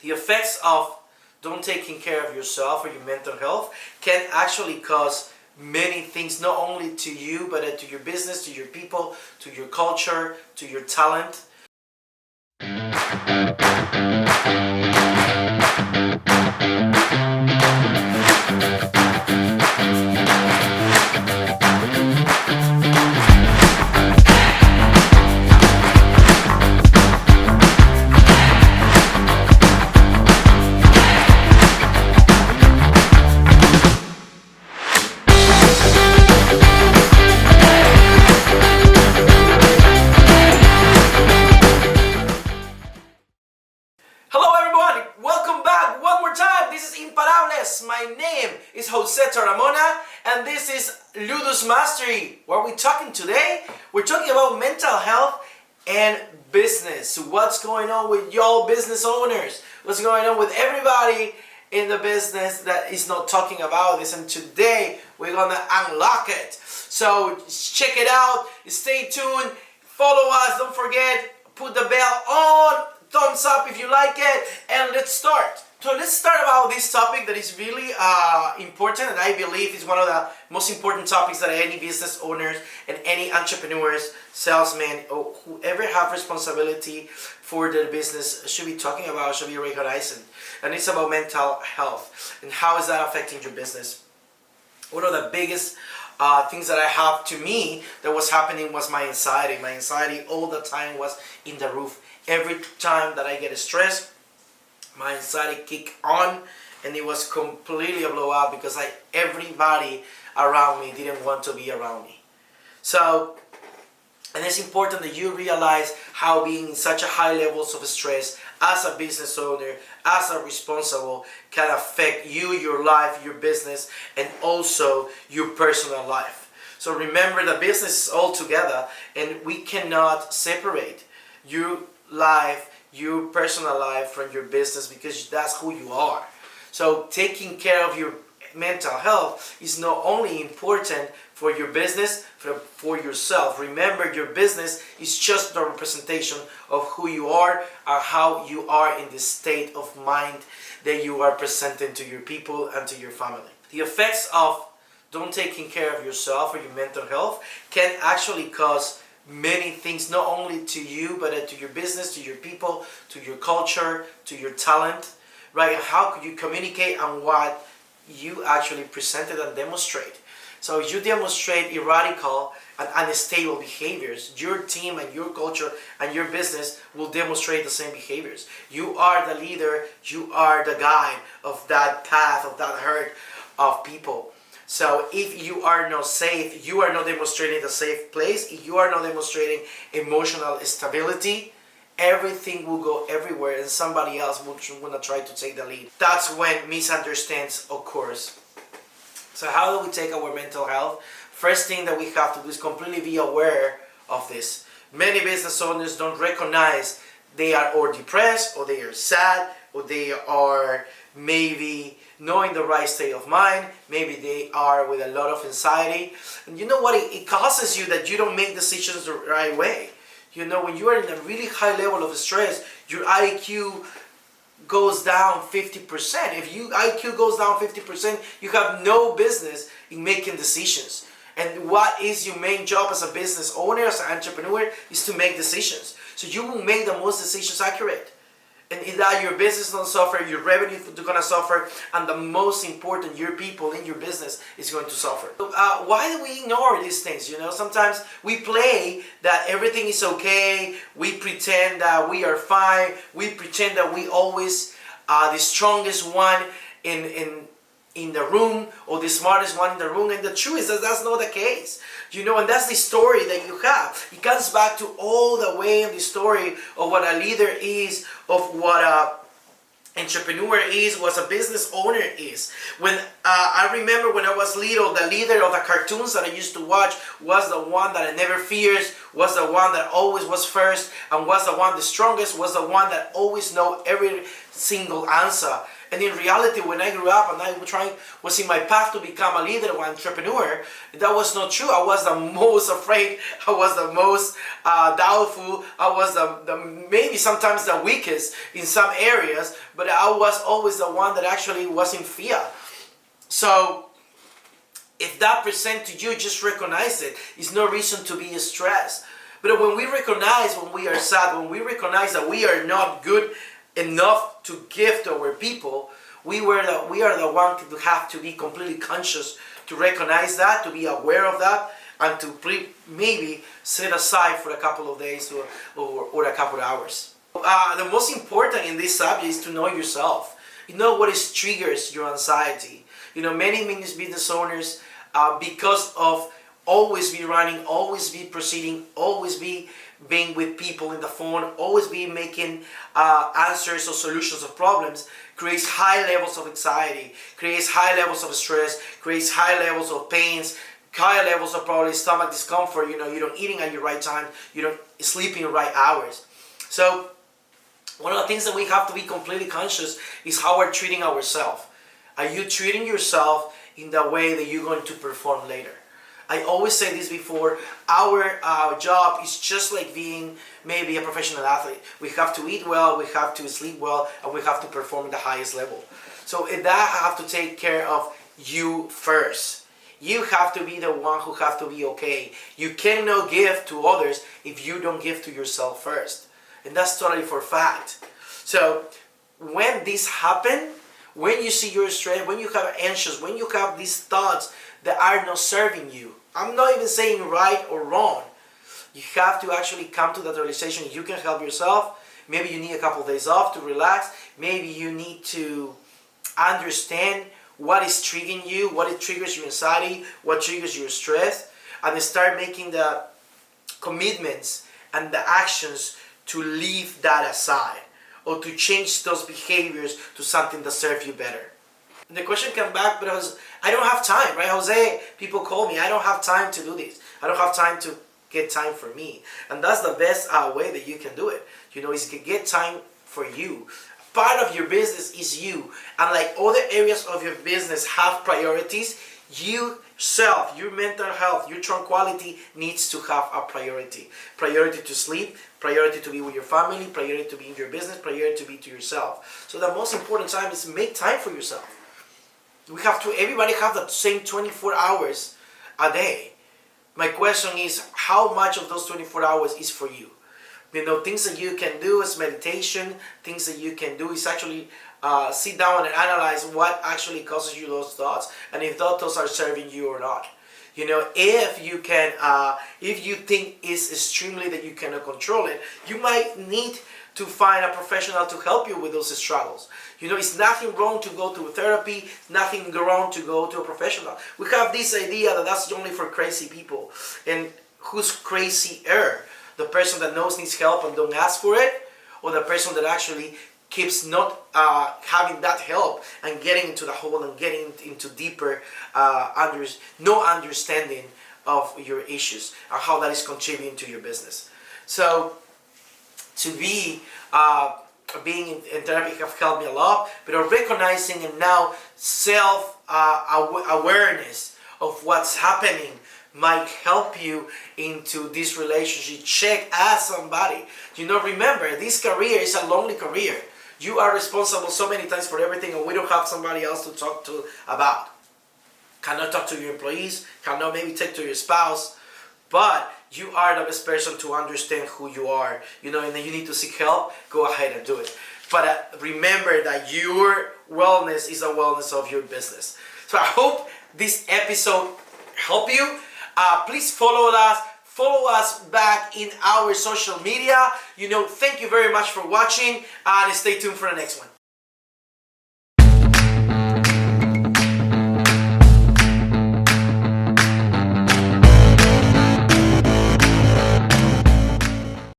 The effects of don't taking care of yourself or your mental health can actually cause many things, not only to you, but to your business, to your people, to your culture, to your talent. Hello everyone, welcome back one more time. This is Imparables. My name is Jose Taramona and this is Ludus Mastery. What are we talking today? We're talking about mental health and business. So what's going on with y'all business owners? What's going on with everybody in the business that is not talking about this? And today we're gonna unlock it. So check it out, stay tuned, follow us, don't forget, put the bell on, thumbs up if you like it, and let's start. So let's start about this topic that is really important, and I believe is one of the most important topics that any business owners and any entrepreneurs, salesmen, or whoever have responsibility for their business should be talking about, should be recognizing. And it's about mental health and how is that affecting your business. One of the biggest things that I have to me that was happening was my anxiety. My anxiety all the time was in the roof. Every time that I get stressed, my anxiety kick on, and it was completely a blowout because everybody around me didn't want to be around me. So, and it's important that you realize how being in such a high levels of stress as a business owner, as a responsible, can affect you, your life, your business, and also your personal life. So remember, the business is all together, and we cannot separate your life, your personal life from your business, because that's who you are. So taking care of your mental health is not only important for your business, for yourself. Remember, your business is just the representation of who you are or how you are in the state of mind that you are presenting to your people and to your family. The effects of don't taking care of yourself or your mental health can actually cause many things, not only to you, but to your business, to your people, to your culture, to your talent, right? How could you communicate on what you actually presented and demonstrate? So if you demonstrate erratical and unstable behaviors, your team and your culture and your business will demonstrate the same behaviors. You are the leader, you are the guide of that path, of that herd of people. So if you are not safe, you are not demonstrating the safe place, if you are not demonstrating emotional stability, everything will go everywhere and somebody else will want to try to take the lead. That's when misunderstandings occurs. So how do we take our mental health? First thing that we have to do is completely be aware of this. Many business owners don't recognize they are or depressed, or they are sad, or they are maybe not in the right state of mind, maybe they are with a lot of anxiety. And you know what, it causes you that you don't make decisions the right way. You know, when you are in a really high level of stress, your IQ goes down 50%. If your IQ goes down 50%, you have no business in making decisions. And what is your main job as a business owner, as an entrepreneur, is to make decisions. So you will make the most decisions accurate. And in that, your business don't suffer, your revenue is going to suffer, and the most important, your people in your business is going to suffer. So, why do we ignore these things? You know, sometimes we play that everything is okay, we pretend that we are fine, we pretend that we always are the strongest one in the room, or the smartest one in the room, and the truth is that that's not the case. You know, and that's the story that you have. It comes back to all the way in the story of what a leader is, of what a entrepreneur is, what a business owner is. When I remember when I was little, the leader of the cartoons that I used to watch was the one that I never fears, was the one that always was first, and was the one the strongest, was the one that always know every single answer. And in reality, when I grew up and was in my path to become a leader or entrepreneur, that was not true. I was the most afraid. I was the most doubtful. I was maybe sometimes the weakest in some areas, but I was always the one that actually was in fear. So if that presents to you, just recognize it. It's no reason to be stressed. But when we recognize when we are sad, when we recognize that we are not good enough to give to our people, we are the one to have to be completely conscious to recognize that, to be aware of that, and to maybe set aside for a couple of days or a couple of hours. The most important in this subject is to know yourself. You know what triggers your anxiety. Many business owners, because of always be running, always be proceeding, always be being with people in the phone, always be making answers or solutions of problems, creates high levels of anxiety, creates high levels of stress, creates high levels of pains, high levels of probably stomach discomfort. You don't eating at your right time, you don't sleeping right hours. So one of the things that we have to be completely conscious is how we're treating ourselves. Are you treating yourself in the way that you're going to perform later? I always say this before, our job is just like being maybe a professional athlete. We have to eat well, we have to sleep well, and we have to perform at the highest level. So that have to take care of you first. You have to be the one who have to be okay. You cannot give to others if you don't give to yourself first. And that's totally for fact. So when this happens, when you see you're stressed, when you have anxious, when you have these thoughts that are not serving you, I'm not even saying right or wrong. You have to actually come to that realization. You can help yourself. Maybe you need a couple of days off to relax. Maybe you need to understand what is triggering you, what triggers your anxiety, what triggers your stress, and start making the commitments and the actions to leave that aside or to change those behaviors to something that serves you better. And the question comes back, but I don't have time, right, Jose? People call me, I don't have time to do this. I don't have time to get time for me. And that's the best way that you can do it. Is to get time for you. Part of your business is you. And like other areas of your business have priorities, yourself, your mental health, your tranquility needs to have a priority. Priority to sleep, priority to be with your family, priority to be in your business, priority to be to yourself. So the most important time is to make time for yourself. Everybody have the same 24 hours a day. My question is, how much of those 24 hours is for you? Things that you can do is meditation. Things that you can do is actually sit down and analyze what actually causes you those thoughts, and if those thoughts are serving you or not. If you think it's extremely that you cannot control it, you might need to find a professional to help you with those struggles. It's nothing wrong to go to therapy, nothing wrong to go to a professional. We have this idea that that's only for crazy people. And who's crazier? The person that needs help and don't ask for it, or the person that actually keeps not having that help and getting into the hole and getting into deeper no understanding of your issues and how that is contributing to your business. So to be being in therapy have helped me a lot, but recognizing and now self-awareness of what's happening might help you into this relationship. Check, ask somebody. Remember, this career is a lonely career. You are responsible so many times for everything, and we don't have somebody else to talk to about. Cannot talk to your employees, cannot maybe talk to your spouse, but you are the best person to understand who you are. And then you need to seek help, go ahead and do it. But remember that your wellness is the wellness of your business. So I hope this episode helped you. Please follow us back in our social media. Thank you very much for watching, and stay tuned for the next one.